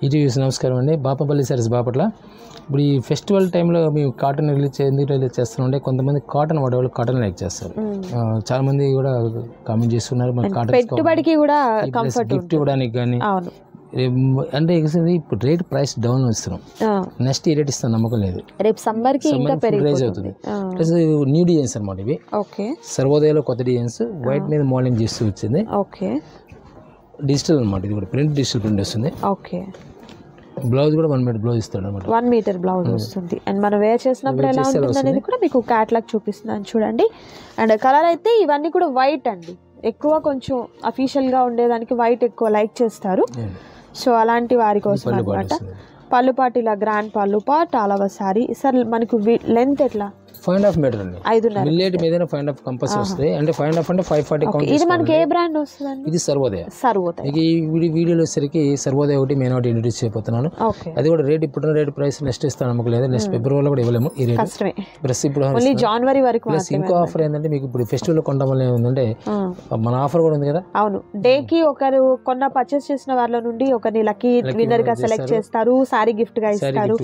ETV నమస్కారం అండి. బాపపల్లి సారీస్ బాపట్ల. ఇప్పుడు ఈ ఫెస్టివల్ టైంలో మేము కాటన్ ఎందుకు రిలీజ్ చేస్తున్నామంటే కొంతమంది కాటన్ వాడేవాళ్ళు కాటన్ లైక్ చేస్తారు. చాలా మంది కూడా కామెంట్ చేస్తున్నారు మన కాటన్ పెట్టుబడికి కూడా కంఫర్ట్ గిఫ్ట్ ఇవ్వడానికి కానీ. అంటే ఇప్పుడు రేట్ ప్రైస్ డౌన్ ఇస్తున్నాం, నెక్స్ట్ ఈ రేట్ ఇస్తాం నమ్మకం లేదు. రేపు సమ్మర్ కి ఇంకా రైజ్ అవుతుంది. ప్లస్ న్యూ డిజైన్స్ అనమాట ఇవి. సర్వోదయలో కొత్త డిజైన్స్ వైట్ మీద మోడలింగ్ చేస్తూ వచ్చింది. డిజిటల్ అనమాట, ఇది కూడా ప్రింట్ డిజిటల్ ప్రింట్ వస్తుంది. బ్లౌజ్ కూడా 1 మీటర్ బ్లౌజ్ ఇస్తాడు అనమాట. 1 మీటర్ బ్లౌజ్ వస్తుంది. అండ్ మనం వేర్ చేసినప్పుడు ఎలా ఉంటుంది అనేది కూడా మీకు క్యాటలాగ్ చూపిస్తున్నాను చూడండి. అండ్ కలర్ అయితే ఇవన్నీ కూడా వైట్ అండి. ఎక్కువ కొంచెం అఫీషియల్ గా ఉండేదానికి వైట్ ఎక్కువ లైక్ చేస్తారు. సో అలాంటి వారి కోసం అనమాట. పళ్ళు పాటు ఇలా గ్రాండ్ పళ్ళు పాట్ ఆల్ ఓవర్ సారీ. సార్ మనకు లెంత్ ఎట్లా? 5.5 మీటర్ అండి. 5.5 మిల్లెట్ మీద 5.5 కంపల్సరీ వస్తుంది. అంటే 5.5 అంటే 540 కౌంట్. ఇది మనకి ఏ బ్రాండ్ వస్తుందండి? ఇది సర్వోదయ. ఈ వీడియోలో వచ్చేసరికి సర్వోదయ ఒకటి మెయిన్ ఒకటి ఇంట్రడ్యూస్ చేయబోతున్నాను. అది కూడా రేట్ ఇప్పుడు రేట్ ప్రైస్ నెక్స్ట్ ఇస్తాను నమ్మకం లేదు. నెక్స్ట్ ఫిబ్రవరిలో కూడా ఇవ్వలేము ఈ రేట్. ప్లస్ ఇప్పుడు జనవరి వరకు ఇంకో ఆఫర్ ఏంటంటే మీకు ఇప్పుడు ఫెస్టివల్ కొనడం వల్ల ఏముందంటే మన ఆఫర్ కూడా ఉంది కదా. అవును, డే కి ఒకరు పర్చేస్ చేసిన వాళ్ళ నుండి ఒకరిని లక్కీ విన్నర్ గా సెలెక్ట్ చేస్తారు. సారీ గిఫ్ట్ గా ఇస్తారు.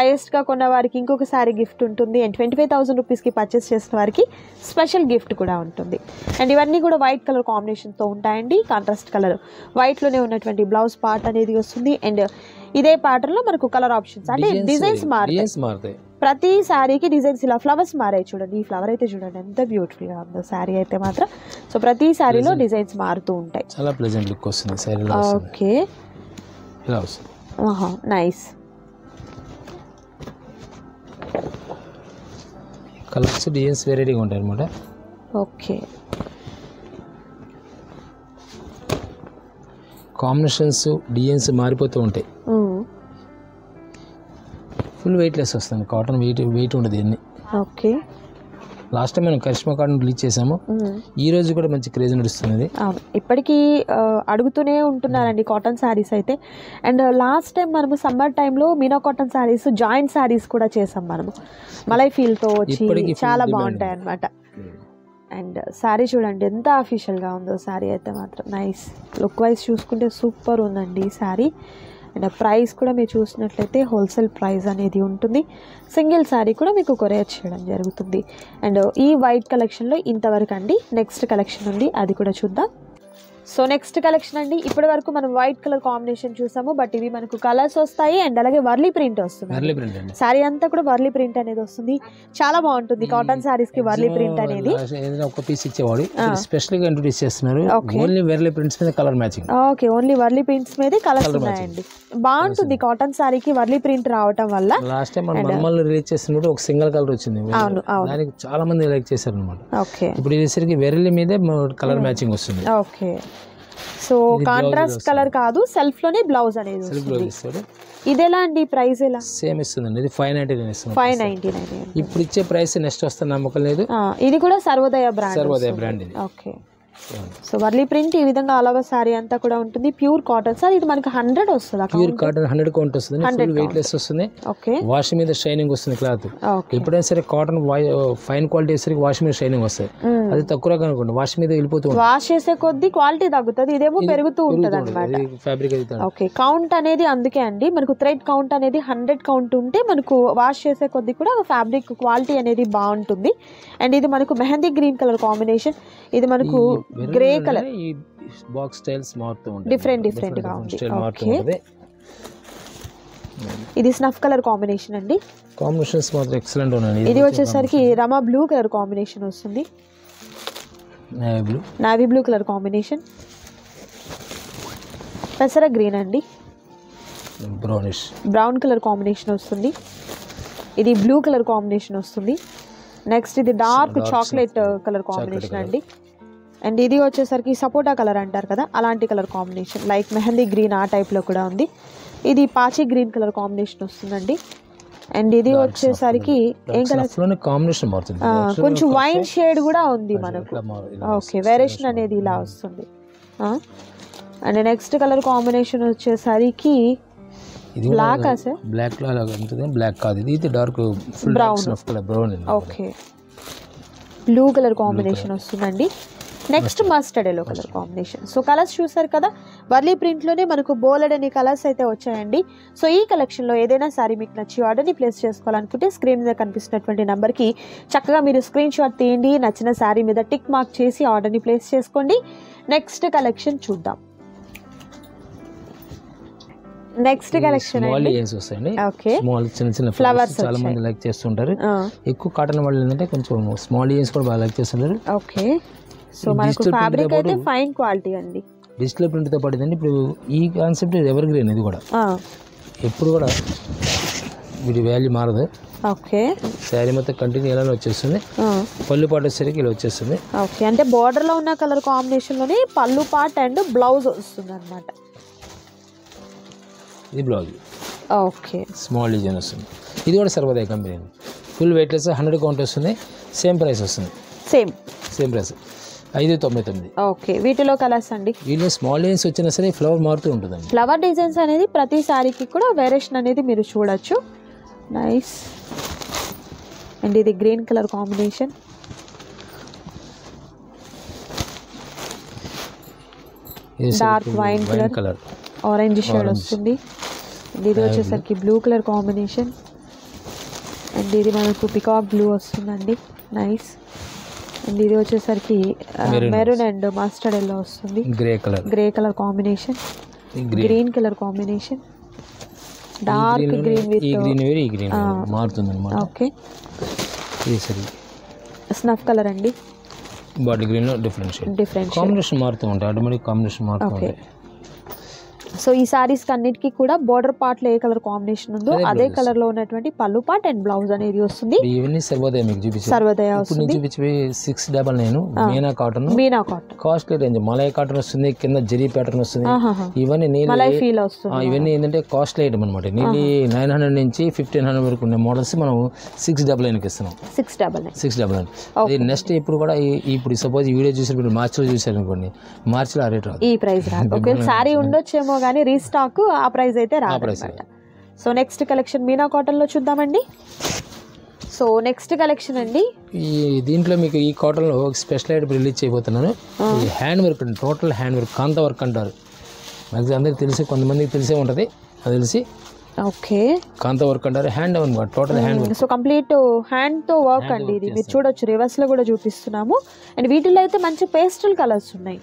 హైయెస్ట్ గా కొన్న వారికి ఇంకొక సారీ గిఫ్ట్ ఉంటుంది. అండ్ 25,000 రూపీస్ కి పర్చేస్ చేసిన వారికి స్పెషల్ గిఫ్ట్ కూడా ఉంటుంది. అండ్ ఇవన్నీ కూడా వైట్ కలర్ కాంబినేషన్ తో ఉంటాయండి. కాంట్రాస్ట్ కలర్ వైట్ లోనే ఉన్నటువంటి బ్లౌజ్ పార్ట్ అనేది వస్తుంది. అండ్ ఇదే ప్యాటర్న్ లో మనకు కలర్ ఆప్షన్స్ అంటే డిజైన్స్ మారుతాయి. ప్రతి శారీకి డిజైన్స్ ఇలా ఫ్లవర్స్ మారాయి చూడండి. ఈ ఫ్లవర్ అయితే చూడండి ఎంత బ్యూటిఫుల్ గా ఉందో శారీ అయితే మాత్రం. సో ప్రతి శారీలో డిజైన్స్ మారుతూ ఉంటాయి. చాలా ప్లెజెంట్ లుక్ వస్తుంది శారీలో. Okay, nice. కలర్స్ డిజైన్స్ వెరైటీగా ఉంటాయి అనమాట. ఓకే, కాంబినేషన్స్ డిజైన్స్ మారిపోతూ ఉంటాయి. ఫుల్ వెయిట్లెస్ వస్తుంది కాటన్. వెయిట్ ఉండదు ఇవన్నీ. ఓకే, లాస్ట్ టైం మనం కరిష్మా కాటన్ రిలీజ్ చేసాము. ఈ రోజు కూడా మంచి క్రేజ్ నడుస్తుంది. ఇప్పటికీ అడుగుతూనే ఉంటున్నారండి కాటన్ శారీస్ అయితే. అండ్ లాస్ట్ టైం మనము సమ్మర్ టైంలో మీనా కాటన్ శారీస్ జాయింట్ శారీస్ కూడా చేసాం మనము. మలై ఫీల్ తో వచ్చి చాలా బాగుంటాయి అనమాట. అండ్ శారీ చూడండి ఎంత అఫీషియల్ గా ఉందో శారీ అయితే మాత్రం. నైస్ లుక్ వైజ్ చూసుకుంటే సూపర్ ఉందండి ఈ శారీ. అండ్ ప్రైస్ కూడా మీరు చూసినట్లయితే హోల్సేల్ ప్రైస్ అనేది ఉంటుంది. సింగిల్ శారీ కూడా మీకు కొరియర్ చేయడం జరుగుతుంది. అండ్ ఈ వైట్ కలెక్షన్లో ఇంతవరకు అండి. నెక్స్ట్ కలెక్షన్ ఉంది, అది కూడా చూద్దాం. సో నెక్స్ట్ కలెక్షన్ అండి. ఇప్పటి వరకు మనం వైట్ కలర్ కాంబినేషన్ చూసాము, బట్ ఇవి మనకు కలర్స్ వస్తాయి అండ్ అలాగే వర్లీ ప్రింట్ వస్తుంది. శారీ అంతా కూడా వర్లీ ప్రింట్ అనేది వస్తుంది. చాలా బాగుంటుంది కాటన్ శారీస్ కి వర్లీ ప్రింట్ అనేది. ఒక పీస్ ఇచ్చేవాడు, స్పెషల్ గా ఇంట్రొడ్యూస్ చేస్తున్నారు. ఓన్లీ వర్లీ ప్రింట్స్ మీద colour matching. Okay, only Warli prints మీద కలర్స్ ఉన్నాయండి. బాగుంటుంది కాటన్ శారీకి వర్లీ ప్రింట్ రావటం వల్ల. లాస్ట్ టైం మనం మమ్మల్ని రిలీజ్ చేస్తున్నప్పుడు ఒక సింగిల్ కలర్ వచ్చింది. దానికి చాలా మంది లైక్ చేశారు అనమాట. ఓకే, ఇప్పుడు ఇది వెర్లీ మీదే కలర్ మ్యాచింగ్ వస్తుంది. ఓకే, సో కాంట్రాస్ట్ కలర్ కాదు, సెల్ఫ్ లోనే బ్లౌజ్ అనేది వస్తుంది. ఇది ఎలా అండి? ప్రైస్ ఎలా? సేమ్ ఇస్తుందండి. ఇది 599 ఇస్తుంది. 599 ఇప్పుడు ఇచ్చే ప్రైస్ నెక్స్ట్ వస్తే నమ్మకం లేదు. ఇది కూడా సర్వోదయ బ్రాండ్. ఇది. ఓకే, సో వర్లీ ప్రింట్ ఈ విధంగా ఆల్ ఓవర్ సారీ అంతా కూడా ఉంటుంది. Pure cotton sir. ఇది మనకి 100 వస్తుంది. ప్యూర్ కాటన్ 100 కౌంట్ వస్తుంది. ఫుల్ వెయిట్ లెస్ వస్తుంది. ఓకే, వాష్ మీద షైనింగ్ వస్తుంది క్లాత్. ఎప్పుడైనా సరే కాటన్ ఫైన్ క్వాలిటీ వచ్చేసరికి వాష్ మీద షైనింగ్ వస్తాయి. అది తక్కువ అనుకోండి, వాష్ మీద వెళ్ళిపోతుంది. వాష్ చేసే కొద్దీ క్వాలిటీ తగ్గుతుంది, ఇదేమో పెరుగుతూ ఉంటుంది అనమాట. ఫ్యాబ్రిక్. ఓకే, కౌంట్ అనేది అందుకే అండి మనకు థ్రెడ్ కౌంట్ అనేది 100 కౌంట్ ఉంటే మనకు వాష్ చేసే కొద్దీ కూడా ఫ్యాబ్రిక్ క్వాలిటీ అనేది బాగుంటుంది. అండ్ ఇది మనకు మెహందీ గ్రీన్ కలర్ కాంబినేషన్. ఇది మనకు గ్రే కలర్. ఈ బాక్స్ స్టైల్స్ మారుతూ ఉంటాయి, డిఫరెంట్ గా ఉంది. ఓకే, ఇది స్నఫ్ కలర్ కాంబినేషన్ అండి. కాంబినేషన్స్ మాత్రం ఎక్సలెంట్ ఉన్నాయి. ఇది వచ్చేసరికి రమా బ్లూ కలర్ కాంబినేషన్ వస్తుంది. Navy blue colour combination. పెసర గ్రీన్ అండి. బ్రౌన్ కలర్ కాంబినేషన్ వస్తుంది. ఇది బ్లూ కలర్ కాంబినేషన్ వస్తుంది. నెక్స్ట్ ఇది డార్క్ చాక్లెట్ కలర్ కాంబినేషన్ అండి. అండ్ ఇది వచ్చేసరికి సపోటా కలర్ అంటారు కదా, అలాంటి colour combination. Like mehndi green ఆ టైప్లో కూడా ఉంది. ఇది పాచి గ్రీన్ కలర్ కాంబినేషన్ వస్తుందండి. అండ్ ఇది వచ్చేసరికి ఏం కలర్ కాంబినేషన్ మారుతుంది, కొంచెం వైన్ షేడ్ కూడా ఉంది మనకు. ఓకే, వేరియేషన్ అనేది ఇలా వస్తుంది. అండ్ నెక్స్ట్ కలర్ కాంబినేషన్ వచ్చేసరికి బ్లాక్. బ్లాక్ బ్లాక్ కాదు, ఇది dark brown. Okay, blue colour combination వస్తుందండి. Next mustard yellow colour combination. So colours చూసారు కదా, వర్లీ ప్రింట్లోనే మనకు బోలెడని కలర్స్ అయితే వచ్చాయండి. సో ఈ కలెక్షన్లో ఏదైనా సారీ మీకు నచ్చి ఆర్డర్ని ప్లేస్ చేసుకోవాలనుకుంటే స్క్రీన్ మీద కనిపిస్తున్నటువంటి నెంబర్కి చక్కగా మీరు స్క్రీన్ షాట్ తీయండి, నచ్చిన సారీ మీద టిక్ మార్క్ చేసి ఆర్డర్ని ప్లేస్ చేసుకోండి. నెక్స్ట్ కలెక్షన్ చూద్దాం. నెక్స్ట్ కలెక్షన్ చిన్న చిన్న ఫ్లవర్స్ చాలా మంది లైక్ చేస్తుంటారు. ఎక్కువ కాటన్ వాళ్ళు ఏంటంటే కొంచెం స్మాల్ ఇయర్స్ కూడా బాగా లైక్ చేస్తుంటారు. ఓకే, సో మనకు ఫ్యాబ్రిక్ అయితే ఫైన్ క్వాలిటీ అండి. డిజిటల్ ప్రింట్ తో పాటు ఇప్పుడు ఈ కాన్సెప్ట్ ఎవర్ గ్రీన్, ఇది కూడా ఎప్పుడు కూడా వీటి వాల్యూ మారదు. ఓకే, శారీ మొత్తం కంటిన్యూ ఇలానే వచ్చేస్తుంది. పళ్ళు పాటు వచ్చేసరికి ఇలా వచ్చేస్తుంది. ఓకే, అంటే బార్డర్ లో ఉన్న కలర్ కాంబినేషన్ లోనే పళ్ళు పార్ట్ అండ్ బ్లౌజ్ వస్తుంది అన్నమాట. ఇది బ్లౌజ్. ఓకే, స్మాల్ డిజైన్ వస్తుంది. ఇది కూడా Sarvodaya company, full weightless 100 count వస్తుంది. సేమ్ ప్రైస్ వస్తుంది. Same price 599. ఓకే, వీటిలో కలర్స్ అండి. వీటిలో స్మాల్ డిజైన్స్ వచ్చినా సరే ఫ్లవర్ మారుతూ ఉంటుందండి. ఫ్లవర్ డిజైన్స్ అనేది ప్రతి సారీకి కూడా వేరియేషన్ అనేది మీరు చూడొచ్చు. నైస్. అండ్ ఇది green colour combination. Dark wine colour, orange shade వస్తుంది. ఇది వచ్చేసరికి బ్లూ కలర్ కాంబినేషన్. అండ్ ఇది మనకు పికాక్ బ్లూ వస్తుందండి. నైస్. అండ్ ఇది వచ్చేసరికి మెరూన్ అండ్ మస్టర్డ్ ఎల్లో వస్తుంది. Grey colour combination, green colour combination, dark green with మారుతుంది. ఓకే, స్నఫ్ కలర్ అండి. బాటిల్ గ్రీన్ లో డిఫరెంట్ కాంబినేషన్ మారుతూ ఉంటాయి. ఆటోమేటిక్ కాంబినేషన్ మారుతూ ఉంటాయి. సో ఈ సారీస్ అన్నిటికీ కూడా బోర్డర్ పార్ట్ లో ఏ కలర్ కాంబినేషన్ ఉందో అదే కలర్ లో ఉన్నటువంటి పళ్ళు పార్ట్ అండ్ బ్లౌజ్ అనేది వస్తుంది. ఇవన్నీ సర్వోదయ మీకు చూపించాను. సర్వోదయ వస్తుంది. 699 Meena cotton. Costly range. Malai cotton వస్తుంది, కింద జరీ ప్యాటర్న్ వస్తుంది. ఇవన్నీ మలై ఫీల్ వస్తుంది. ఇవన్నీ ఏంటంటే కాస్ట్లీ ఐటమ్ అనమాట. నీలి 900 నుంచి 1500 వరకు ఉన్న మోడల్స్ మనం 699 ఇస్తున్నాం. 699. ఇది నెక్స్ట్ ఇప్పుడు కూడా ఇప్పుడు సపోజ్ ఈ వీడియో చూసినప్పుడు మార్చిలో చూసారు అనుకోండి, మార్చిలో ఆ రేట్ రాదు, ఈ ప్రైస్ రాదు. ఓకే, సారీ ఉండొచ్చేమో కానీ రీస్టాక్ ఆ ప్రైస్ అయితే రాదు. So next collection Meena cotton లో చూద్దామండి. సో నెక్స్ట్ కలెక్షన్ అండి, ఈ దీంట్లో మీకు ఈ కాటన్ లో స్పెషల్ ఐటమ్ రిలీజ్ చేయబోతున్నాను. ఈ hand work, total hand work, కాంత వర్క్ అంటారు. మ్యాక్సిమం అందరికి తెలిసి, కొంతమందికి తెలిసే ఉంటుంది, అది తెలిసి. ఓకే, కాంత వర్క్ అంటారు. హ్యాండ్ అనమాట, total hand work. So complete hand తో వర్క్ అండి. ఇది మీరు చూడొచ్చు, రివర్స్ లో కూడా చూపిస్తున్నాము. అండ్ వీటిలో అయితే మంచి పేస్టల్ కలర్స్ ఉన్నాయి.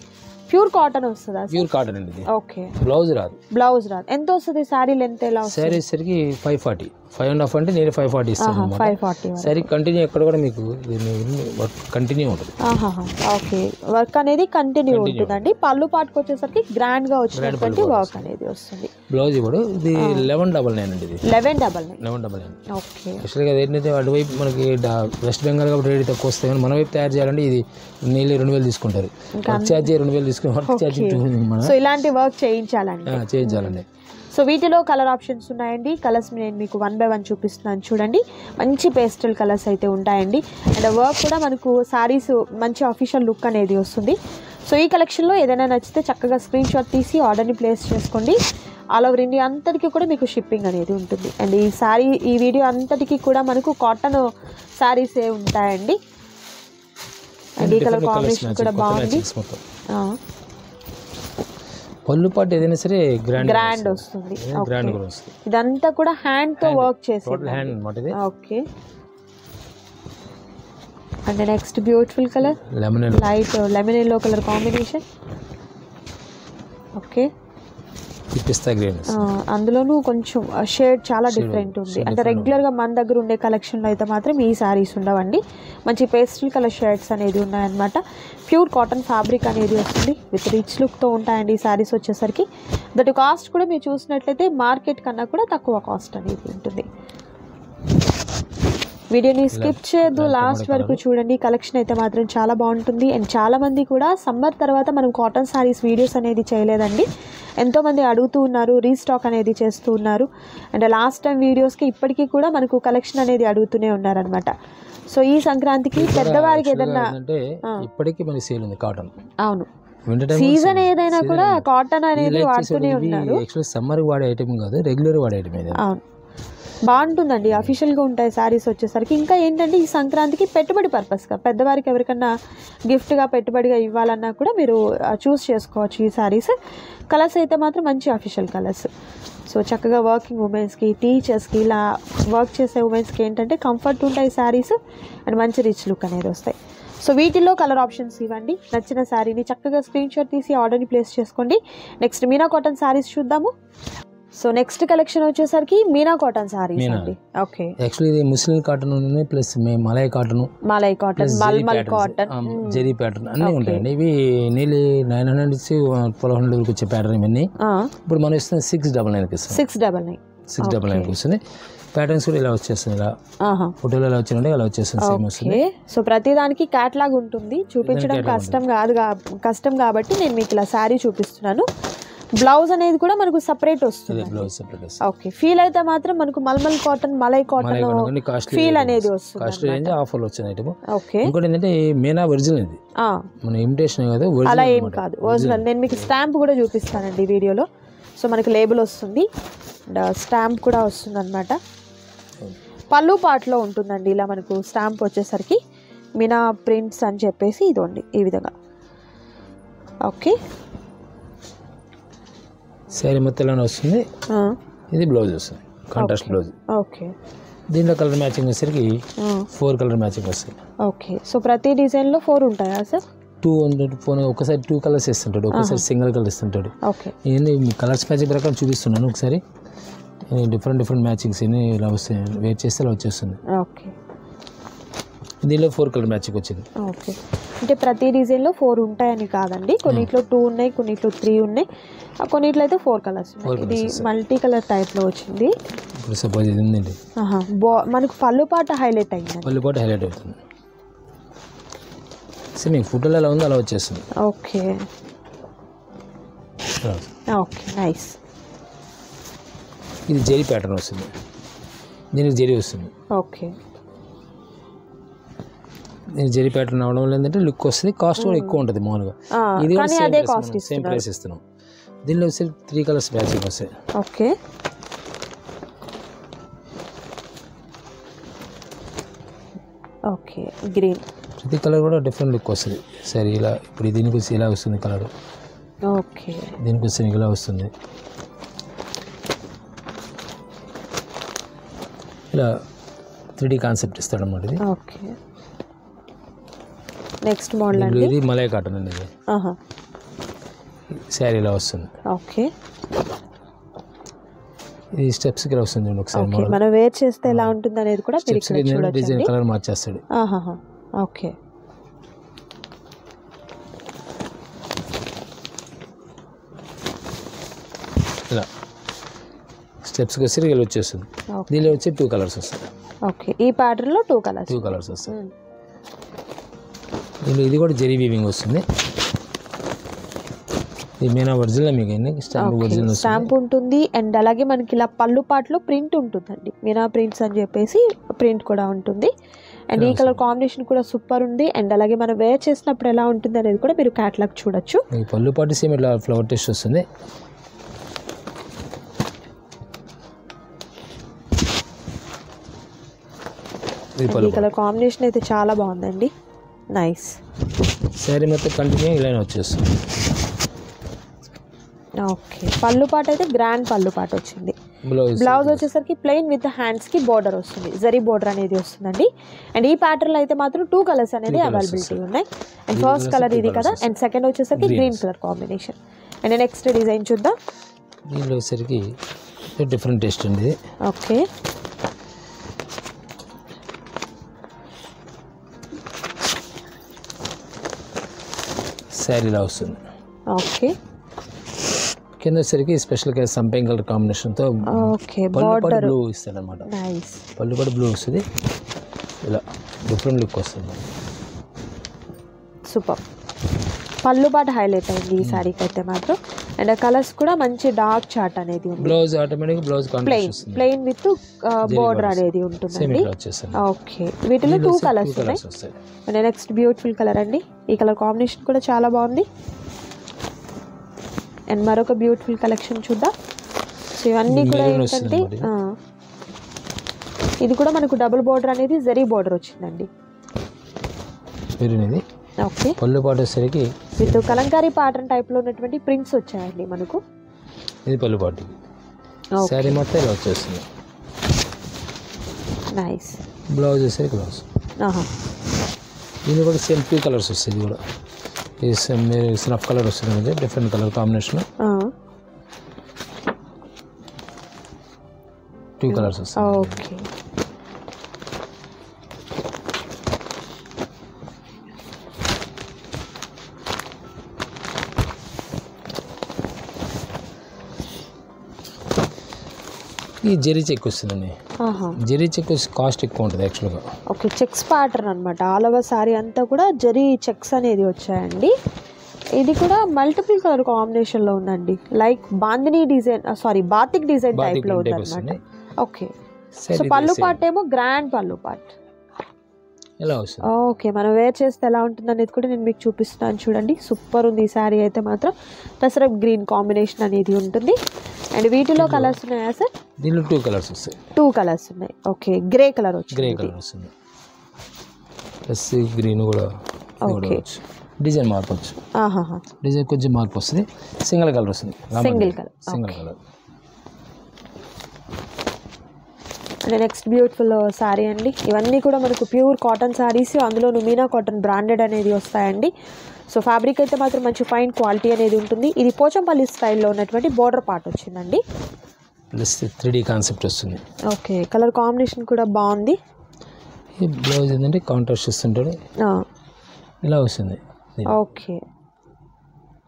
ప్యూర్ కాటన్ వస్తుందా? ప్యూర్ కాటన్ అండి. ఓకే, బ్లౌజ్ రాదు. ఎంత వస్తుంది సారీ లెంత్? ఎలా సారీ సరికి 540, 5.5 అంటే నేను 540 ఇస్తాను. 540 సారీ కంటిన్యూ ఎక్కడ కూడా మీకు వర్క్ కంటిన్యూ ఉంటుంది. ఓకే, వర్క్ అనేది కంటిన్యూ ఉంటుందండి. పళ్ళు పాటుకు వచ్చేసరికి గ్రాండ్ గా వచ్చినటువంటి వర్క్ అనేది వస్తుంది. బ్లౌజ్ ఇప్పుడు ఇది 1199 అండి. ఇది 1199. ఓకే, యాక్చువల్గా ఏంటంటే అటువైపు మనకి వెస్ట్ బెంగాల్ కాబట్టి రేట్ తక్కువ వస్తాయి, కానీ మన వైపు తయారు చేయాలంటే ఇది నీళ్ళు 2000 తీసుకుంటారు. వర్క్ ఛార్జ్ 2000 తీసుకుని వర్క్ ఛార్జ్. సో ఇలాంటి వర్క్ చేయించాలండి. సో వీటిలో కలర్ ఆప్షన్స్ ఉన్నాయండి. కలర్స్ నేను మీకు 1 by 1 చూపిస్తున్నాను చూడండి. మంచి పేస్టల్ కలర్స్ అయితే ఉంటాయండి. అండ్ వర్క్ కూడా మనకు సారీస్ మంచి అఫీషియల్ లుక్ అనేది వస్తుంది. సో ఈ కలెక్షన్లో ఏదైనా నచ్చితే చక్కగా స్క్రీన్ షాట్ తీసి ఆర్డర్ని ప్లేస్ చేసుకోండి. ఆల్ ఓవర్ ఇండియా అంతటికీ కూడా మీకు షిప్పింగ్ అనేది ఉంటుంది. అండ్ ఈ వీడియో అంతటికీ కూడా మనకు కాటన్ సారీసే ఉంటాయండి. అండ్ ఈ కలర్ కాంబినేషన్ కూడా బాగుంది. పళ్ళు పాటు ఏదైనా సరే గ్రాండ్ వస్తుంది. ఇదంతా కూడా హ్యాండ్ తో వర్క్ చేసి. Okay, and next beautiful colour light lemon yellow colour combination. Okay, pista green. అందులోనూ కొంచెం షేడ్ చాలా డిఫరెంట్ ఉంది. అంటే రెగ్యులర్గా మన దగ్గర ఉండే కలెక్షన్లో అయితే మాత్రం ఈ సారీస్ ఉండవండి. మంచి పేస్టల్ కలర్ షేడ్స్ అనేది ఉన్నాయన్నమాట. ప్యూర్ కాటన్ ఫ్యాబ్రిక్ అనేది వస్తుంది. విత్ రిచ్ లుక్తో ఉంటాయండి ఈ సారీస్ వచ్చేసరికి. దట్ కాస్ట్ కూడా మీరు చూసినట్లయితే మార్కెట్ కన్నా కూడా తక్కువ కాస్ట్ అనేది ఉంటుంది. వీడియోని స్కిప్ చేయొద్దు, లాస్ట్ వరకు చూడండి. కలెక్షన్ అయితే మాత్రం చాలా బాగుంటుంది. అండ్ చాలామంది కూడా సమ్మర్ తర్వాత మనం కాటన్ సారీస్ వీడియోస్ అనేది చేయలేదండి. ఎంతోమంది అడుగుతూ ఉన్నారు, రీస్టాక్ అనేది చేస్తూ ఉన్నారు. అండ్ లాస్ట్ టైం వీడియోస్కి ఇప్పటికీ కూడా మనకు కలెక్షన్ అనేది అడుగుతూనే ఉన్నారనమాట. సో ఈ సంక్రాంతికి పెద్దవారికి ఏదన్నా ఇప్పటికీ మన సేల్ ఉంది కాటన్. అవును, సీజన్ ఏదైనా కూడా కాటన్ అనేది వాడుతూనే ఉన్నారు. సమ్మర్ వాడే ఐటమ్ కాదు, రెగ్యులర్ వాడే ఐటమ్. అవును, బాగుంటుందండి, అఫీషియల్గా ఉంటాయి శారీస్ వచ్చేసరికి. ఇంకా ఏంటంటే ఈ సంక్రాంతికి పెట్టుబడి పర్పస్గా పెద్దవారికి ఎవరికన్నా గిఫ్ట్గా పెట్టుబడిగా ఇవ్వాలన్నా కూడా మీరు చూస్ చేసుకోవచ్చు ఈ శారీస్. కలర్స్ అయితే మాత్రం మంచి అఫీషియల్ కలర్స్. సో చక్కగా వర్కింగ్ ఉమెన్స్కి, టీచర్స్కి, ఇలా వర్క్ చేసే ఉమెన్స్కి ఏంటంటే కంఫర్ట్ ఉంటాయి శారీస్ అండ్ మంచి రిచ్ లుక్ అనేది వస్తాయి. సో వీటిల్లో కలర్ ఆప్షన్స్ ఇవ్వండి. నచ్చిన శారీని చక్కగా స్క్రీన్ షాట్ తీసి ఆర్డర్ని ప్లేస్ చేసుకోండి. నెక్స్ట్ మీనా కాటన్ శారీస్ చూద్దాము. సో నెక్స్ట్ కలెక్షన్ వచ్చేసరికి మీనా కాటన్ సారీస్ అండి. ఓకే, యాక్చువల్లీ ఇది ముస్లిం కాటన్ ఉంది, plus malai cotton, malmal cotton, zari pattern అన్నీ ఉంటాయండి. ఇవి నీళ్ళు 900 నుంచి 1200 వరకు వచ్చే ప్యాటర్న్ ఇవన్నీ. ఇప్పుడు మనం ఇస్తుంది 699 699 వస్తుంది. ప్యాటర్న్స్ కూడా ఇలా వచ్చేస్తుంది, ఇలా ఫోటోలో ఎలా వచ్చిందంటే అలా వచ్చేస్తుంది, సేమ్ వస్తుంది. సో ప్రతి దానికి క్యాట్లాగ్ ఉంటుంది, చూపించడం కష్టం కాబట్టి నేను మీకు ఇలా శారీ చూపిస్తున్నాను. బ్లౌజ్ అనేది కూడా మనకు సెపరేట్ వస్తుంది. ఓకే, ఫీల్ అయితే మాత్రం మనకు malmal cotton, malai cotton feel అనేది వస్తుంది. కాస్ట్ రేంజ్ ఆఫర్లు వచ్చిన ఐటమ్. ఓకే, ఇంకోటి ఏంటంటే మీనా ఒరిజినల్, ఇది మన ఇమిటేషన్ కాదు, అలా ఏం కాదు, ఒరిజినల్. నేను మీకు స్టాంప్ కూడా చూపిస్తానండి వీడియోలో. సో మనకి లేబుల్ వస్తుంది, స్టాంప్ కూడా వస్తుంది అనమాట. పళ్ళు పాటలో ఉంటుందండి ఇలా మనకు స్టాంప్ వచ్చేసరికి మీనా ప్రింట్స్ అని చెప్పేసి ఇదండి ఈ విధంగా. ఓకే, శారీ మొత్తం ఇలానే వస్తుంది. ఇది బ్లౌజ్ వస్తుంది, కాంట్రాస్ట్ బ్లౌజ్. ఓకే, దీంట్లో కలర్ మ్యాచింగ్ వచ్చేసరికి 4 కలర్ మ్యాచింగ్ వస్తుంది. ఓకే, సో ప్రతి డిజైన్లో 4 ఉంటాయా సార్? 2 ఫోన్ ఒకసారి 2 కలర్స్ ఇస్తుంటాడు, ఒకసారి సింగిల్ కలర్ ఇస్తుంటాడు. ఓకే, ఇవన్నీ కలర్స్ మ్యాచింగ్ ప్రకారం చూపిస్తున్నాను. ఒకసారి డిఫరెంట్ మ్యాచింగ్స్ ఇన్ని ఇలా వస్తాయి, వెయిట్ చేస్తే ఇలా వచ్చేస్తుంది. ఓకే, దీనిలో 4 కలర్ మ్యాచింగ్ వచ్చింది. ఓకే, అంటే ప్రతి డిజైన్లో 4 ఉంటాయని కాదండి, కొన్నిట్లో 2 ఉన్నాయి, కొన్నిట్లో 3 ఉన్నాయి, కొన్నిట్లో అయితే 4 కలర్స్. ఇది మల్టీ కలర్ టైప్లో వచ్చింది. ఇప్పుడు సపోజ్ ఇది ఉందండి, మనకు పళ్ళు పాట హైలైట్ అయింది, పళ్ళు పాట హైలైట్ అవుతుంది. సో మీకు ఫోటోలో ఎలా ఉందో అలా వచ్చేస్తుంది. Okay, okay, nice. ఇది జెరీ ప్యాటర్న్ వస్తుంది, దీనికి జెరీ వస్తుంది. ఓకే, దీనికి జెరీ ప్యాటర్న్ అవడం వల్ల ఏంటంటే లుక్ వస్తుంది, కాస్ట్ కూడా ఎక్కువ ఉంటుంది మామూలుగా. ఇది సేమ్ ప్రైస్ ఇస్తున్నాం. దీనిలో వచ్చి 3 కలర్స్ మ్యాచింగ్ వస్తాయి. Okay, okay, green. ప్రతి కలర్ కూడా డిఫరెంట్ లుక్ వస్తుంది. సరే ఇలా ఇప్పుడు దీనికి వచ్చి ఇలా వస్తుంది కలర్. ఓకే, దీనికి వచ్చి ఇలా వస్తుంది, ఇలా 3D కాన్సెప్ట్ ఇస్తాడు అన్నమాట ఇది. ఓకే, నెక్స్ట్ మోడల్ అండి. ఇది మలై కాటన్ అనేది. శారీ ఇలా వస్తుంది. ఓకే, ఇది స్టెప్స్ కి వస్తుంది. ఒకసారి మనం వేర్ చేస్తే ఎలా ఉంటుంది అనేది కూడా మీరు ఇక్కడ చూడొచ్చు. Design colour మార్చేస్తాడు. ఓకే, ఇలా స్టెప్స్కి వచ్చి ఇలా వచ్చేస్తుంది. దీనిలో వచ్చి 2 కలర్స్ వస్తాయి. ఓకే, ఈ ప్యాటర్న్లో 2 కలర్స్ వస్తాయి. ఇది కూడా జెరీ వీవింగ్ వస్తుంది. ఇది మీనా ఒరిజినల్, మీకు స్టాంప్ ఉంటుంది. అండ్ అలాగే మనకి ఇలా పళ్ళు పాటలో ప్రింట్ ఉంటుందండి, మీనా ప్రింట్స్ అని చెప్పేసి ప్రింట్ కూడా ఉంటుంది. అండ్ ఈ కలర్ కాంబినేషన్ కూడా సూపర్ ఉంది. అండ్ అలాగే మనం వేర్ చేసినప్పుడు ఎలా ఉంటుంది అనేది కూడా మీరు క్యాటలాగ్ చూడొచ్చు. పళ్ళు పాటు సేమ్ ఇట్లా ఫ్లవర్ టెస్ట్ వస్తుంది. ఈ కలర్ కాంబినేషన్ అయితే చాలా బాగుందండి, నైస్. శారీ మొత్తం కంటిన్యూ ఇలానే వచ్చేస్తుంది. ఓకే, పళ్ళు పాట అయితే గ్రాండ్ పళ్ళు పాట వచ్చింది. బ్లౌజ్ వచ్చేసరికి ప్లెయిన్ విత్ హ్యాండ్స్ కి బోర్డర్ వస్తుంది, జరీ బోర్డర్ అనేది వస్తుందండి. అండ్ ఈ ప్యాటర్న్ లో అయితే మాత్రం 2 కలర్స్ అనేది అవైలబిలిటీ ఉన్నాయి. అండ్ ఫస్ట్ కలర్ ఇది కదా, అండ్ సెకండ్ వచ్చేసరికి green colour combination. And next design చూద్దాం. దీనిలో వచ్చేసరికి డిఫరెంట్ టేస్ట్ ఉంది. ఓకే, శారీ ఇలా వస్తుంది. ఓకే, కింద వచ్చేసరికి స్పెషల్ గా సంపింగ్ కలర్ కాంబినేషన్ తో బార్డర్ బ్లూ ఇస్తాడు అన్నమాట. నైస్, పళ్ళు కూడా బ్లూ వస్తుంది. ఇలా డిఫరెంట్ లుక్ వస్తుంది. సూపర్. పళ్ళు పాట హైలైట్ అయింది ఈ సారీకి అయితే మాత్రం. అండ్ కలర్స్ కూడా మంచి డార్క్ చార్ట్ అనేది ఉంది. Blouse automatic blouse contrast plain with border అనేది ఉంటుందండి. ఓకే, వీటిలో 2 కలర్స్ ఉన్నాయి. అండ్ నెక్స్ట్ బ్యూటిఫుల్ కలర్ అండి, ఈ కలర్ కాంబినేషన్ కూడా చాలా బాగుంది. అండ్ మరొక బ్యూటిఫుల్ కలెక్షన్ చూద్దాం. సో ఇవన్నీ కూడా ఏంటంటే ఇది కూడా మనకు డబుల్ బోర్డర్ అనేది జరీ బోర్డర్ వచ్చిందండి. ఇది ఓకే, పళ్ళు పాటు వచ్చేసరికి విత్ కలంకారీ ప్యాటర్న్ టైప్లో ఉన్నటువంటి ప్రింట్స్ వచ్చాయండి మనకు. ఇది పళ్ళు పాటు. శారీ మొత్తం ఇలా వచ్చేస్తుంది. నైస్. బ్లౌజ్ వచ్చేసరికి బ్లౌజ్. ఇది కూడా సేమ్ 2 కలర్స్ వస్తాయి. ఇది కూడా ఈ సేమ్ స్నఫ్ కలర్ వస్తుంది, డిఫరెంట్ కలర్ కాంబినేషన్. 2 కలర్స్ వస్తాయి. ఓకే, ఈ జెరీ చెక్ వస్తుందండి. జెరీ చెక్ కాస్ట్ ఎక్కువ ఉంటుంది యాక్చువల్గా. ఓకే, చెక్స్ ప్యాటర్న్ అనమాట. ఆల్ ఓవర్ సారీ అంతా కూడా జెరీ చెక్స్ అనేది వచ్చాయండి. ఇది కూడా మల్టిపుల్ కలర్ కాంబినేషన్లో ఉందండి. Like bandhani design, sorry batik design టైప్లో ఉంది అనమాట. ఓకే, సో పళ్ళు పార్ట్ ఏమో గ్రాండ్ పళ్ళు పార్ట్ ఎలా వస్తుంది. ఓకే, మనం వేర్ చేస్తే ఎలా ఉంటుంది అనేది కూడా నేను మీకు చూపిస్తున్నాను చూడండి. సూపర్ ఉంది ఈ శారీ అయితే మాత్రం. పెసరప్ గ్రీన్ కాంబినేషన్ అనేది ఉంటుంది. అండ్ వీటిలో కలర్స్ ఉన్నాయా సార్? దీనిలో 2 కలర్స్ వస్తాయి. 2 కలర్స్ ఉన్నాయి. ఓకే, గ్రే కలర్ వచ్చింది. గ్రే కలర్ వస్తుంది. ప్లస్ గ్రీన్ కూడా. ఓకే, డిజైన్ మార్పు వచ్చు. డిజైన్ కొంచెం మార్పు వస్తుంది. సింగిల్ కలర్ వస్తుంది. Single colour. And next beautiful sari అండి. ఇవన్నీ కూడా మనకు ప్యూర్ కాటన్ శారీస్, అందులోనూ మీనా కాటన్ బ్రాండెడ్ అనేది వస్తాయండి. సో ఫ్యాబ్రిక్ అయితే మాత్రం మంచి ఫైన్ క్వాలిటీ అనేది ఉంటుంది. ఇది పోచంపల్లి స్టైల్లో ఉన్నటువంటి బోర్డర్ పార్ట్ వచ్చిందండి. ప్లస్ 3D కాన్సెప్ట్ వస్తుంది. ఓకే, కలర్ కాంబినేషన్ కూడా బాగుంది. ఈ బ్లౌజ్ ఏంటంటే కాంట్రాస్ట్ వస్తుంటాడు, ఇలా వస్తుంది. Okay,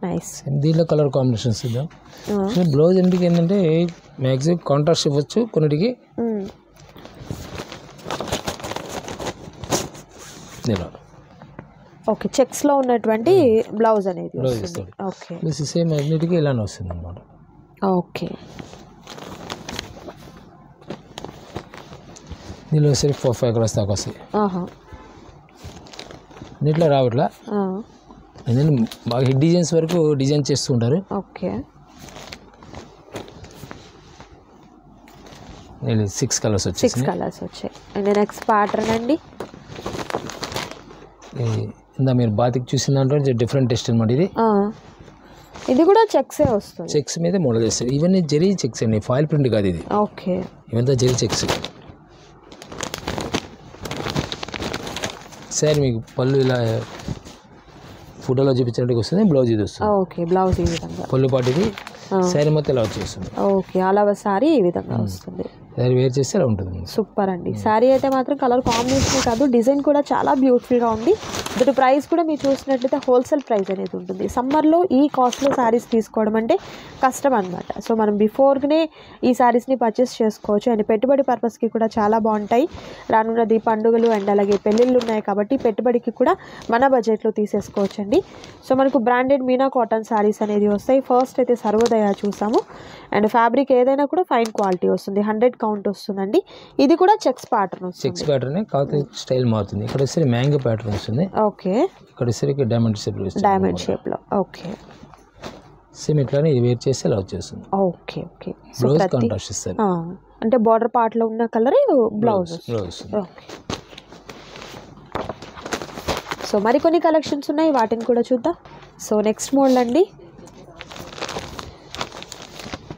nice. దీంట్లో కలర్ కాంబినేషన్స్ ఇద్దాం. బ్లౌజ్ ఎందుకు ఏంటంటే మ్యాక్సిమం కాంట్రాస్ట్ ఇవ్వచ్చు కొన్నిటికి. ఓకే, చెక్స్ లో ఉన్నటువంటి బ్లౌజ్ అనేది వస్తుంది. ఓకే, సేమ్ అన్నిటికీ ఇలానే వస్తుంది అన్నమాట. ఓకే, దీనిలో సరే 4-5 కలర్స్ దాకా వస్తాయి. అన్నిట్లో రావట్లా, ఎందుకంటే బాగా హిట్ డిజైన్స్ వరకు డిజైన్ చేస్తూ ఉంటారు. ఓకే, 6 కలర్స్ వచ్చాయి. 6 కలర్స్ వచ్చాయి. అండ్ నెక్స్ట్ ప్యాటర్న్ అండి. ఇందా మీరు బాతికి చూసిన దాంట్లో డిఫరెంట్ టెస్ట్ అనమాట. ఇది కూడా చెక్సే వస్తుంది. చెక్స్ మీద మోడల్ చేస్తారు. ఇవన్నీ జెరీ చెక్స్ అండి, ఫాయిల్ ప్రింట్ కాదు ఇది. ఓకే, ఇవంతా జెరీ చెక్స్. సరే, మీకు పళ్ళు ఇలా ఫోటోలో చూపించినట్టుగా వస్తుంది. బ్లౌజ్ ఇది వస్తుంది. ఓకే, బ్లౌజ్ ఈ విధంగా. పళ్ళు పాటు ఇది. శారీ మొత్తం ఇలా వచ్చేస్తుంది. ఓకే, ఆల్ ఓవర్ సారీ ఈ విధంగా వస్తుంది. శారీ వేర్ చేస్తే అలా ఉంటుంది. సూపర్ అండి. శారీ అయితే మాత్రం కలర్ కాంబినేషన్ కాదు, డిజైన్ కూడా చాలా బ్యూటిఫుల్గా ఉంది. వీటి ప్రైస్ కూడా మీరు చూసినట్లయితే హోల్సేల్ ప్రైస్ అనేది ఉంటుంది. సమ్మర్లో ఈ కాస్ట్లో శారీస్ తీసుకోవడం అంటే కష్టం అనమాట. సో మనం బిఫోర్గానే ఈ శారీస్ని పర్చేస్ చేసుకోవచ్చు. అండ్ పెట్టుబడి పర్పస్కి కూడా చాలా బాగుంటాయి. రానున్నది పండుగలు అండ్ అలాగే పెళ్ళిళ్ళు ఉన్నాయి కాబట్టి పెట్టుబడికి కూడా మన బడ్జెట్లో తీసేసుకోవచ్చు అండి. సో మనకు బ్రాండెడ్ మీనా కాటన్ శారీస్ అనేది వస్తాయి. ఫస్ట్ అయితే సర్వోదయ చూసాము. అండ్ ఫ్యాబ్రిక్ ఏదైనా కూడా ఫైన్ క్వాలిటీ వస్తుంది. 100 కౌంట్ వస్తుందండి. ఇది కూడా చెక్స్ ప్యాటర్న్ వస్తుంది. చెక్స్ ప్యాటర్న్ కాకపోతే స్టైల్ మారుతుంది. ఇక్కడ వచ్చి మ్యాంగో ప్యాటర్న్ వస్తుంది. ఓకే, ఇక్కడ వచ్చి డైమండ్ షేప్ లో. డైమండ్ షేప్ లో. ఓకే, సేమ్ ఇట్లానే ఇది వేర్ చేస్తే ఇలా వచ్చేస్తుంది. Okay, okay. బ్లౌజ్ కాంట్రాస్ట్ ఇస్తారు. అంటే బార్డర్ పార్ట్ లో ఉన్న కలర్ బ్లౌజ్. ఓకే, సో మరికొన్ని కలెక్షన్స్ ఉన్నాయి, వాటిని కూడా చూద్దాం. సో నెక్స్ట్ మోడల్ అండి.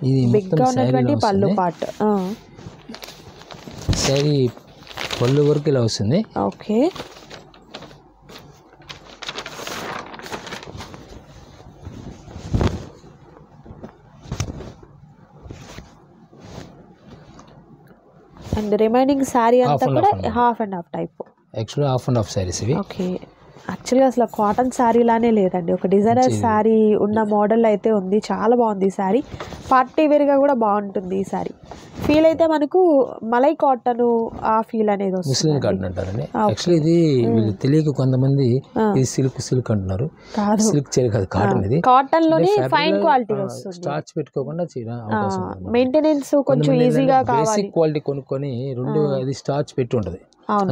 ఇది బిగ్గా ఉన్నటువంటి పళ్ళు పార్ట్. శారీ పళ్ళు వరకు ఇలా వస్తుంది. ఓకే, అండ్ రిమైనింగ్ శారీ అంతా కూడా half and half type. Actually half and half saris ఇవి. ఓకే, యాక్చువల్గా అసలు కాటన్ శారీ లానే లేదండి, ఒక డిజైనర్ శారీ ఉన్న మోడల్ అయితే ఉంది. చాలా బాగుంది ఈ శారీ. పార్టీ వేర్గా కూడా బాగుంటుంది ఈ శారీ. ఫీల్ అయితే మనకు మలై కాటన్ ఆ ఫీల్ అనేది వస్తుంది. ముస్లిం కాటన్ అంటారండి. యాక్చువల్లీ ఇది వీళ్ళు తెలియక కొంతమంది ఇది సిల్క్ అంటున్నారు. సిల్క్ చీర కాదు, కాటన్. ఇది కాటన్ లోనే ఫైన్ క్వాలిటీ వస్తుంది. స్టార్చ్ పెట్టుకోకుండా మెయింటెనెన్స్ కొంచెం ఈజీగా కావాలి. బేసిక్ క్వాలిటీ కొనుక్కొని రెండు అది స్టార్చ్ పెట్టి ఉంటుంది,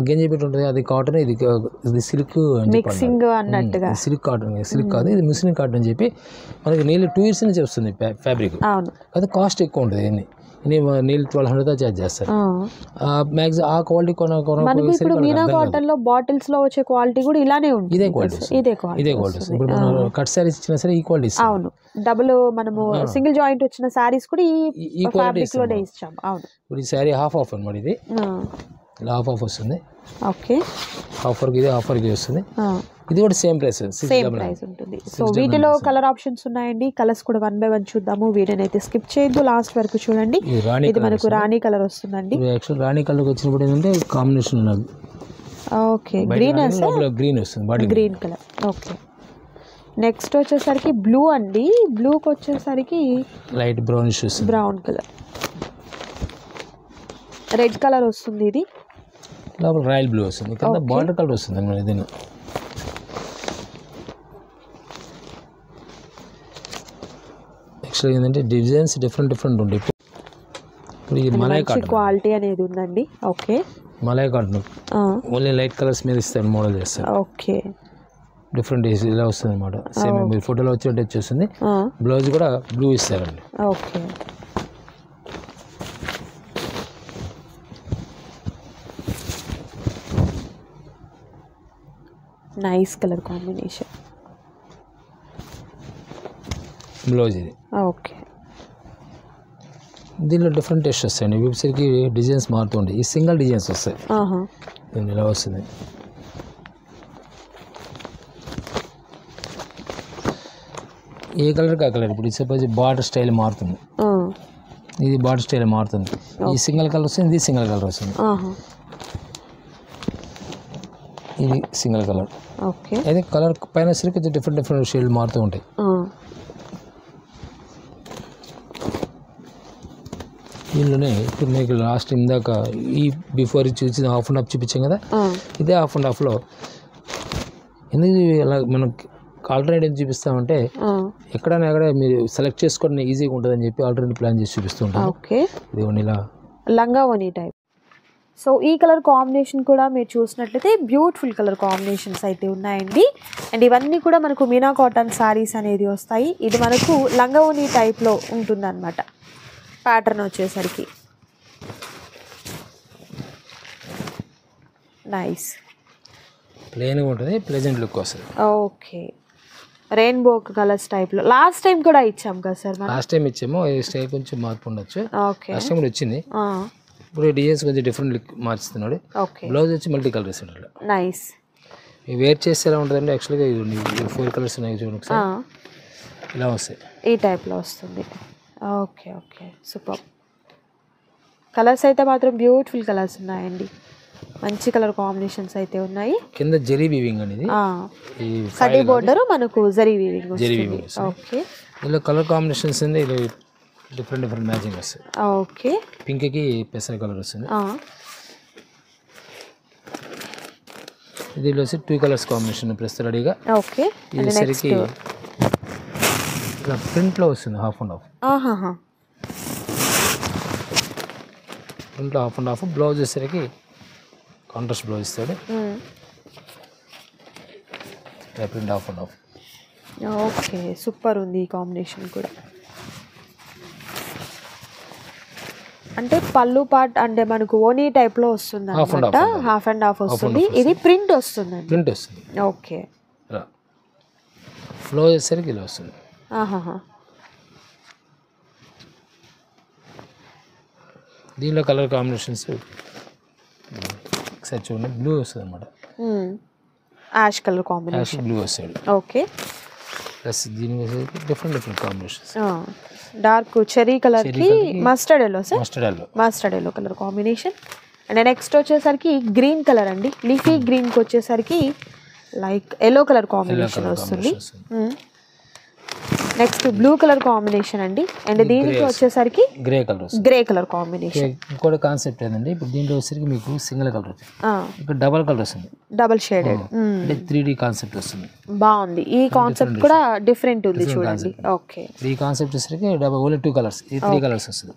గంజి పెట్టి ఉంటుంది. అది కాటన్, ఇది సిల్క్ మిక్సింగ్ అన్నట్టుగా. సిల్క్ కాటన్, సిల్క్ కాదు, ఇది ముస్లిం కాటన్ అని చెప్పి మనకి నియర్లీ 2 years నుంచి వస్తుంది ఫ్యాబ్రిక్. అది కాస్ట్ ఎక్కువ ఉంటుంది. నీళ్ళు 1200 చార్జ్ చేస్తారు. మ్యాక్సిమం ఆ క్వాలిటీ మనకి ఇప్పుడు మీనా కాటన్ లో బాటిల్స్ లో వచ్చే క్వాలిటీ కూడా ఇలానే ఉంటుంది. ఇదే క్వాలిటీ ఇప్పుడు మనం కట్ సారీస్ ఇచ్చినా సరే ఈ క్వాలిటీ. అవును, డబుల్ మనము సింగిల్ జాయింట్ వచ్చిన సారీస్ కూడా ఈ ఫ్యాబ్రిక్ లోనే ఇచ్చాం. అవును, ఇప్పుడు ఈ సారీ హాఫ్ అన్నమాట. ఇది ఇలా హాఫ్ వస్తుంది. ఓకే, ఆఫర్కి ఇది ఆఫర్కి వస్తుంది. ఇది కూడా సేమ్ ప్రైస్ ఉంటుంది. సో వీటిలో కలర్ ఆప్షన్స్ ఉన్నాయండి. కలర్స్ కూడా 1 by 1 చూద్దాము. వీడియోని అయితే స్కిప్ చేయొద్దు, లాస్ట్ వరకు చూడండి. ఇది మనకు రాణి కలర్ వస్తుందండి. యాక్చువల్ రాణి కలర్ వచ్చినప్పుడు ఏంటంటే కాంబినేషన్ ఉన్నది. ఓకే, గ్రీన్ గ్రీన్ వస్తుంది, గ్రీన్ కలర్. ఓకే, నెక్స్ట్ వచ్చేసరికి బ్లూ అండి. బ్లూకి వచ్చేసరికి లైట్ బ్రౌనిష్ వస్తుంది, బ్రౌన్ కలర్. రెడ్ కలర్ వస్తుంది. ఇది లోపల రాయల్ బ్లూ వస్తుంది. కింద బార్డర్ కలర్ వస్తుంది. ఇది యాక్చువల్గా ఏంటంటే డిజైన్స్ డిఫరెంట్ ఉంటాయి. ఇప్పుడు ఇది మలై కాటన్ క్వాలిటీ అనేది ఉందండి. Okay, malai cotton only light colours మీద ఇస్తారు, మోడల్ చేస్తారు. ఓకే, డిఫరెంట్ ఇలా వస్తుంది అనమాట. సేమ్ మీరు ఫోటోలో వచ్చేటట్టు వచ్చేస్తుంది. బ్లౌజ్ కూడా బ్లూ ఇస్తారండి. Okay, nice colour combination. Blouse ఇది. ఓకే, దీనిలో డిఫరెంట్ టేస్ట్ వస్తాయండి. వెబ్సైట్కి డిజైన్స్ మారుతుంటాయి. ఈ సింగిల్ డిజైన్స్ వస్తాయి. దీన్ని ఇలా వస్తుంది. ఏ కలర్కి ఆ కలర్. ఇప్పుడు సపోజ్ బార్డర్ స్టైల్ మారుతుంది, ఇది బార్డర్ స్టైల్ మారుతుంది. ఈ సింగిల్ కలర్ వస్తుంది, ఇది సింగిల్ కలర్ వస్తుంది. ఇది సింగిల్ కలర్. ఓకే, అయితే కలర్ పైన సరికి డిఫరెంట్ షేడ్ మారుతూ ఉంటాయి. దీనిలోనే ఇప్పుడు మీకు లాస్ట్ ఇందాక ఈ బిఫోర్ చూసి హాఫ్ అండ్ హాఫ్ చూపించాం కదా, ఇదే హాఫ్ అండ్ హాఫ్లో ఎందుకు అలా మనం ఆల్టర్నేటివ్ చూపిస్తామంటే ఎక్కడైనా మీరు సెలెక్ట్ చేసుకోవడం ఈజీగా ఉంటుందని చెప్పి ఆల్టర్నేటివ్ ప్లాన్ చేసి చూపిస్తూ ఉంటాం. ఓకే, ఇదిగోండి ఇలా లంగా ఓని టైప్. సో ఈ కలర్ కాంబినేషన్ కూడా మీరు చూసినట్లయితే బ్యూటిఫుల్ కలర్ కాంబినేషన్స్ అయితే ఉన్నాయండి. అండ్ ఇవన్నీ కూడా మనకు మీనా కాటన్ శారీస్ అనేది వస్తాయి. ఇది మనకు లంగా ఓని టైప్లో ఉంటుందన్నమాట. ప్యాటర్న్ వచ్చేసరికి నైస్ ప్లెయిన్గా ఉంటుంది, ప్లెజెంట్ లుక్ వస్తుంది. ఓకే, రెయిన్బో కలర్స్ టైప్లో లాస్ట్ టైం కూడా ఇచ్చాం కదా సార్. లాస్ట్ టైం ఇచ్చాము, ఈ స్టైల్ కొంచెం మార్పు ఉండొచ్చు. ఓకే, లాస్ట్ టైం కూడా వచ్చింది. ఇప్పుడు డిజైన్స్ కొంచెం డిఫరెంట్ లుక్ మార్చుతున్నాడు. ఓకే, బ్లౌజ్ వచ్చి మల్టీ కలర్ వేసాడు. నైస్. వేర్ చేస్తే ఎలా ఉంటుందంటే యాక్చువల్గా ఇది 4 కలర్స్ ఉన్నాయి చూడండి ఒకసారి. ఇలా వస్తాయి, ఈ టైప్లో వస్తుంది. Okay, okay, super. కలర్స్ అయితే మాత్రం బ్యూటిఫుల్ కలర్స్ ఉన్నాయండి. మంచి కలర్ కాంబినేషన్స్ అయితే ఉన్నాయి. కింద జరీ వీవింగ్ అనేది, కడ్డీ బోర్డర్ మనకు జరీ వీవింగ్ వస్తుంది. ఓకే, ఇలా కలర్ కాంబినేషన్స్ ఉంది. ఇలా డిఫరెంట్ మ్యాచింగ్ వస్తాయి. ఓకే, పింక్కి పెసర కలర్ వస్తుంది. దీనిలో వచ్చి 2 కలర్స్ కాంబినేషన్ ప్రస్తుతం రెడీగా. ఓకే, ఇది సరికి ఇలా ప్రింట్లో వస్తుంది. హాఫ్ అండ్ హాఫ్ ప్రింట్లో హాఫ్ అండ్ హాఫ్. బ్లౌజ్ వచ్చేసరికి కాంట్రాస్ట్ బ్లౌజ్ ఇస్తాడు. Print half and half. Okay, super ఉంది ఈ కాంబినేషన్ కూడా. అంటే పళ్ళు పార్ట్ అంటే మనకు ఓనీ టైప్లో వస్తుంది అనమాట. హాఫ్ అండ్ హాఫ్ వస్తుంది. ఇది ప్రింట్ వస్తుంది. ప్రింట్ వస్తుంది. ఓకే, బ్లౌజ్ వచ్చేసరికి ఇలా వస్తుంది. దీనిలో కలర్ కాంబినేషన్స్ ఒకసారి చూడండి. బ్లూ వస్తుంది అనమాట, యాష్ కలర్ కాంబినేషన్, బ్లూ వస్తాడు. ఓకే, ప్లస్ దీని different combinations. Dark cherry colour కి mustard yellow sir, mustard yellow colour combination. And next వచ్చేసరికి గ్రీన్ కలర్ అండి. లీఫీ గ్రీన్ కి వచ్చేసరికి లైక్ ఎల్లో కలర్ కాంబినేషన్ వస్తుంది. నెక్స్ట్ బ్లూ కలర్ కాంబినేషన్ అండి. And దీనికి వచ్చేసరికి గ్రే కలర్ కాంబినేషన్. ఇంకోటి కాన్సెప్ట్ ఏంటంటే ఇప్పుడు దీంట్లో వచ్చేసరికి మీకు సింగిల్ కలర్ వస్తుంది, ఇక్కడ డబల్ కలర్ వస్తుంది, డబల్ షేడెడ్. అంటే 3D కాన్సెప్ట్ వస్తుంది. బాగుంది, ఈ కాన్సెప్ట్ కూడా డిఫరెంట్ ఉంది చూడండి. ఓకే, ఈ కాన్సెప్ట్ వచ్చేసరికి ఓన్లీ 2 కలర్స్, ఈ 3 కలర్స్ వస్తుంది.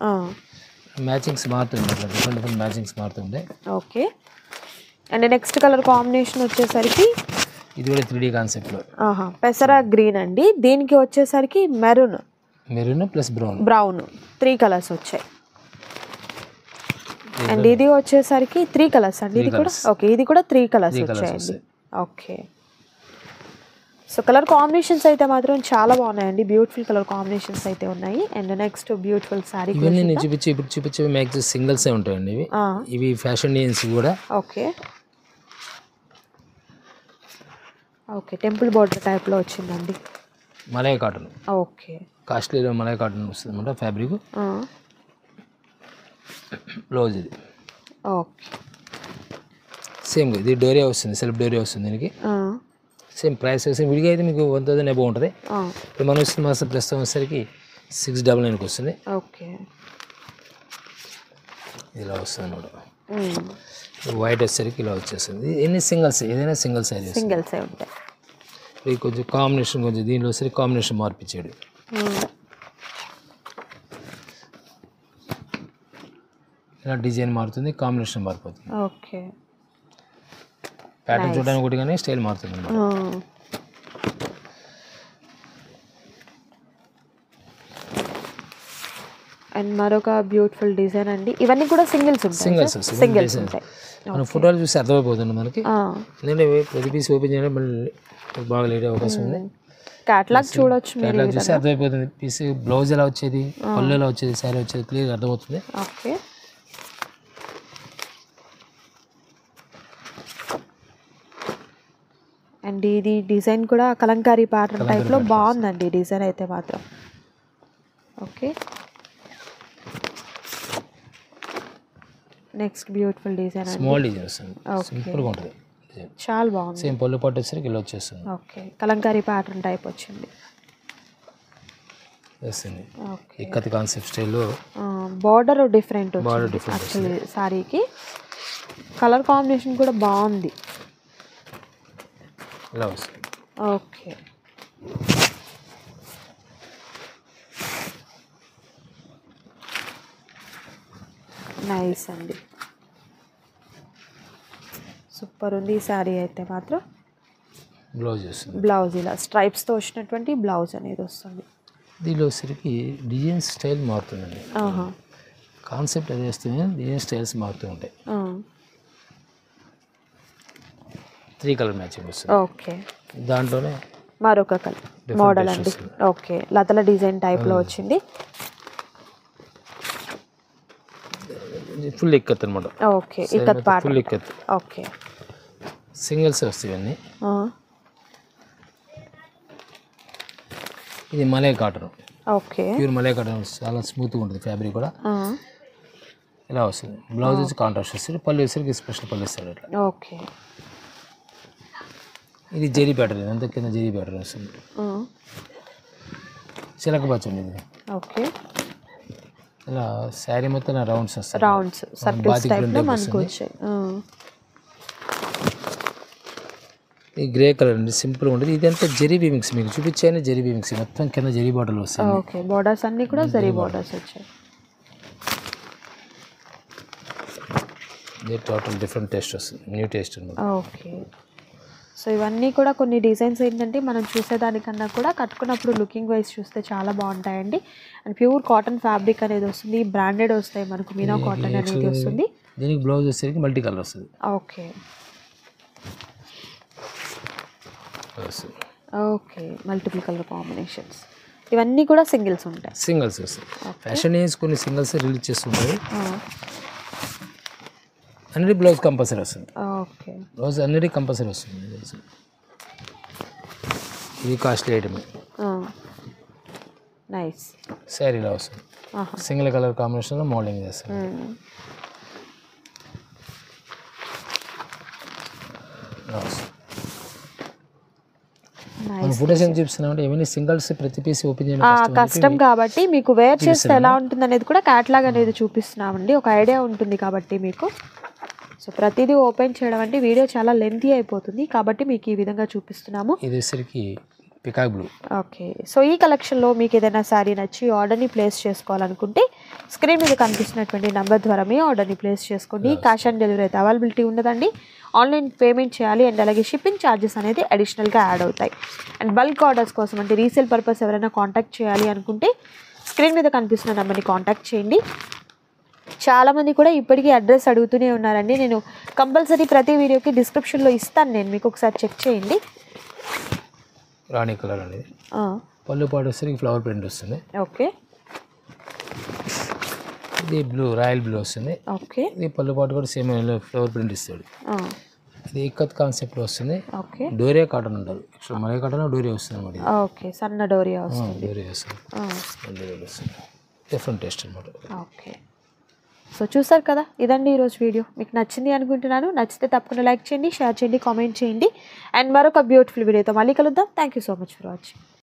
మ్యాచింగ్స్ మారుతుంది, డిఫరెంట్ మ్యాచింగ్స్ మారుతుంది. Okay, and next colour combination వచ్చేసరికి ఇది కూడా 3D కాన్సెప్ట్లో పెసరా గ్రీన్ అండి. దీనికి వచ్చేసరికి మెరూన్ ప్లస్ బ్రౌన్ 3 కలర్స్ వచ్చాయి. అండ్ ఇది వచ్చేసరికి 3 కలర్స్ అండి ఇది కూడా ఓకే ఇది కూడా 3 కలర్స్ వచ్చాయండి ఓకే సో కలర్ కాంబినేషన్స్ అయితే మాత్రం చాలా బాగున్నాయండి బ్యూటిఫుల్ కలర్ కాంబినేషన్స్ అయితే ఉన్నాయి అండ్ నెక్స్ట్ బ్యూటిఫుల్ సారీ ఇవన్నీ నేను చూపించే మ్యాక్సిమం సింగిల్స్ ఉంటాయండి ఇవి ఫ్యాషన్ డిజైన్స్ కూడా ఓకే ఓకే టెంపుల్ బోర్డర్ టైప్లో వచ్చిందండి మలై కాటన్ ఓకే కాస్ట్లీలో మలై కాటన్ వస్తుంది అనమాట ఫ్యాబ్రిక్ బ్లౌజ్ ఇది ఓకే సేమ్ ఇది డోరియా వస్తుంది సెల్ఫ్ డోరియా వస్తుంది దీనికి సేమ్ ప్రైస్ సేమ్ విడిగా అయితే మీకు 1000 అబౌవ్ ఉంటుంది ఇప్పుడు మనం వస్తుంది మాసం ప్రస్తుతం వచ్చేసరికి 699కి వస్తుంది ఓకే ఇలా వస్తుంది అనమాట వైట్ వచ్చేసరికి ఇలా వచ్చేస్తుంది ఎన్ని సింగిల్స్ ఏదైనా సింగిల్ సైజ్ సింగిల్స్ ఉంటాయి ఇది కొంచెం కాంబినేషన్ కొంచెం దీనిలో వచ్చేసరికి కాంబినేషన్ మార్పిచ్చాడు ఇలా డిజైన్ మారుతుంది కాంబినేషన్ మారిపోతుంది ఓకే ప్యాటర్న్ చూడడానికి ఒకటి కానీ స్టైల్ మారుతుంది అన్నమాట అండ్ మరొక బ్యూటిఫుల్ డిజైన్ అండి ఇవన్నీ కూడా సింగిల్స్ ఉంటాయి సింగిల్స్ ఉంటాయి మనం ఫోటోలు చూసి అర్థమైపోతుంది మనకి ఎందుకంటే ప్రతి పీస్ ఓపెన్ చేయడం మళ్ళీ బాగా లేట్ అవకాశం ఉంది క్యాటలాగ్ చూడొచ్చు క్యాటలాగ్ చూసి అర్థమైపోతుంది పీస్ బ్లౌజ్ ఎలా వచ్చేది పళ్ళు ఎలా వచ్చేది శారీ వచ్చేది క్లియర్గా అర్థమవుతుంది ఓకే అండ్ ఇది డిజైన్ కూడా కలంకారీ ప్యాటర్న్ టైప్లో బాగుందండి డిజైన్ అయితే మాత్రం okay next beautiful design small design వస్తుంది సింపుల్గా ఉంటుంది చాలా బాగుంది సేమ్ పళ్ళు పట్టు వచ్చేసరికి ఇలా వచ్చేస్తుంది ఓకే కలంకారీ ప్యాటర్న్ టైప్ వచ్చింది వస్తుంది ఇక్కత్ కాన్సెప్ట్ స్టైల్లో బార్డర్ డిఫరెంట్ యాక్చువల్లీ సారీకి కలర్ కాంబినేషన్ కూడా బాగుంది ఇలా వస్తుంది ఓకే నైస్ అండి సూపర్ ఉంది ఈ శారీ అయితే మాత్రం బ్లౌజ్ వస్తుంది బ్లౌజ్ ఇలా స్ట్రైప్స్తో వచ్చినటువంటి బ్లౌజ్ అనేది వస్తుంది దీనిలో వచ్చరికి డిజైన్ స్టైల్ మారుతుందండి కాన్సెప్ట్ అది వస్తుంది డిజైన్ స్టైల్స్ మారుతూ ఉంటాయి 3 కలర్ మ్యాచింగ్ వస్తుంది ఓకే దాంట్లోనే మరొక కలర్ మోడల్ అండి ఓకే లతల డిజైన్ టైప్లో వచ్చింది ఫుల్ ఇక్కత్ అనమాట okay ikat part full ikat okay singles వస్తాయి ఇవన్నీ ఇది malai cotton okay pure malai cotton చాలా స్మూత్గా ఉంటుంది ఫ్యాబ్రిక్ కూడా ఇలా వస్తుంది బ్లౌజ్ వచ్చి కాంట్రాస్ట్ వస్తుంది పళ్ళు వేసరికి స్పెషల్ పళ్ళు ఇస్తాడు ఇట్లా ఓకే ఇది జెరీ ప్యాటర్న్ అంత కింద జెరీ ప్యాటర్న్ వస్తుంది చిలక పచ్చండి ఇది ఓకే ఇలా శారీ మొత్తం రౌండ్స్ వస్తాయి రౌండ్స్ సర్కిల్స్ టైప్లో మనకు వచ్చాయి ఈ గ్రే కలర్ అండి సింపుల్గా ఉంటుంది ఇదంతా జెరీ వీవింగ్స్ మీకు చూపించాను జెరీ వీవింగ్స్ మొత్తం కింద జెరీ బార్డర్లు వస్తాయి ఓకే బార్డర్స్ అన్నీ కూడా జెరీ బార్డర్స్ వచ్చాయి ఇది టోటల్ డిఫరెంట్ టేస్ట్ వస్తుంది న్యూ టేస్ట్ అనమాట ఓకే సో ఇవన్నీ కూడా కొన్ని డిజైన్స్ ఏంటంటే మనం చూసేదానికన్నా కూడా కట్టుకున్నప్పుడు లుకింగ్ వైజ్ చూస్తే చాలా బాగుంటాయండి అండ్ ప్యూర్ కాటన్ ఫ్యాబ్రిక్ అనేది వస్తుంది బ్రాండెడ్ వస్తాయి మనకు మీనా కాటన్ అనేది వస్తుంది దీనికి బ్లౌజ్ వచ్చేసరికి మల్టీ కలర్ వస్తుంది okay okay multiple colour combinations ఇవన్నీ కూడా సింగిల్స్ ఉంటాయి సింగిల్స్ వస్తాయి ఫ్యాషన్ ఏజ్ కొన్ని సింగిల్స్ రిలీజ్ చేస్తుంటాయి అన్నిటి బ్లౌజ్ కంపల్సరీ వస్తుంది ఓకే బ్లౌజ్ అన్నిటి కంపల్సరీ వస్తుంది ఇది కాస్ట్లీ ఐటమ్ నైస్ శారీలో వస్తుంది సింగిల్ కలర్ కాంబినేషన్లో మోడలింగ్ చేస్తాం ఫోటోస్ ఏం చూపిస్తున్నామంటే ఏమైనా సింగిల్స్ ప్రతి పీస్ ఓపెన్ చేయడం కష్టం కాబట్టి మీకు వేర్ చేస్తే ఎలా ఉంటుంది అనేది కూడా క్యాటలాగ్ అనేది చూపిస్తున్నామండి ఒక ఐడియా ఉంటుంది కాబట్టి మీకు సో ప్రతిదీ ఓపెన్ చేయడం అంటే వీడియో చాలా లెంతీ అయిపోతుంది కాబట్టి మీకు ఈ విధంగా చూపిస్తున్నాము ఇది వచ్చరికి పికాక్ బ్లూ ఓకే సో ఈ కలెక్షన్లో మీకు ఏదైనా శారీ నచ్చి ఆర్డర్ని ప్లేస్ చేసుకోవాలనుకుంటే స్క్రీన్ మీద కనిపిస్తున్నటువంటి నెంబర్ ద్వారా మీ ఆర్డర్ని ప్లేస్ చేసుకోండి క్యాష్ ఆన్ డెలివరీ అయితే అవైలబిలిటీ ఉండదండి ఆన్లైన్ పేమెంట్ చేయాలి అండ్ అలాగే షిప్పింగ్ ఛార్జెస్ అనేది అడిషనల్గా యాడ్ అవుతాయి అండ్ బల్క్ ఆర్డర్స్ కోసం అంటే రీసేల్ పర్పస్ ఎవరైనా కాంటాక్ట్ చేయాలి అనుకుంటే స్క్రీన్ మీద కనిపిస్తున్న నెంబర్ని కాంటాక్ట్ చేయండి చాలామంది కూడా ఇప్పటికీ అడ్రస్ అడుగుతూనే ఉన్నారండి. నేను కంపల్సరీ ప్రతి వీడియోకి డిస్క్రిప్షన్లో ఇస్తాను, నేను మీకు ఒకసారి చెక్ చేయండి. రాణి కలర్ అనేది పళ్ళు పాటు వస్తుంది, ఫ్లవర్ ప్రింట్ వస్తుంది. ఓకే, ఇది బ్లూ, రాయల్ బ్లూ వస్తుంది. ఓకే, ఇది పళ్ళు పాటు కూడా సేమ్ ఫ్లవర్ ప్రింట్ ఇస్తాడు. ఇది ఇక్కత్ కాన్సెప్ట్ వస్తుంది. ఓకే, డోరియా కాటన్ ఉంటుంది. యాక్చువల్ మలై కాటన్ డోరియా వస్తుంది అనమాట. ఓకే, సన్న డోరియా వస్తుంది. డోరియా వస్తుంది. డిఫరెంట్ టేస్ట్ అనమాట. ఓకే, సో చూసారు కదా, ఇదండి ఈరోజు వీడియో. మీకు నచ్చింది అనుకుంటున్నాను. నచ్చితే తప్పకుండా లైక్ చేయండి, షేర్ చేయండి, కామెంట్ చేయండి. అండ్ మరొక బ్యూటిఫుల్ వీడియోతో మళ్ళీ కలుద్దాం. Thank you so much for watching.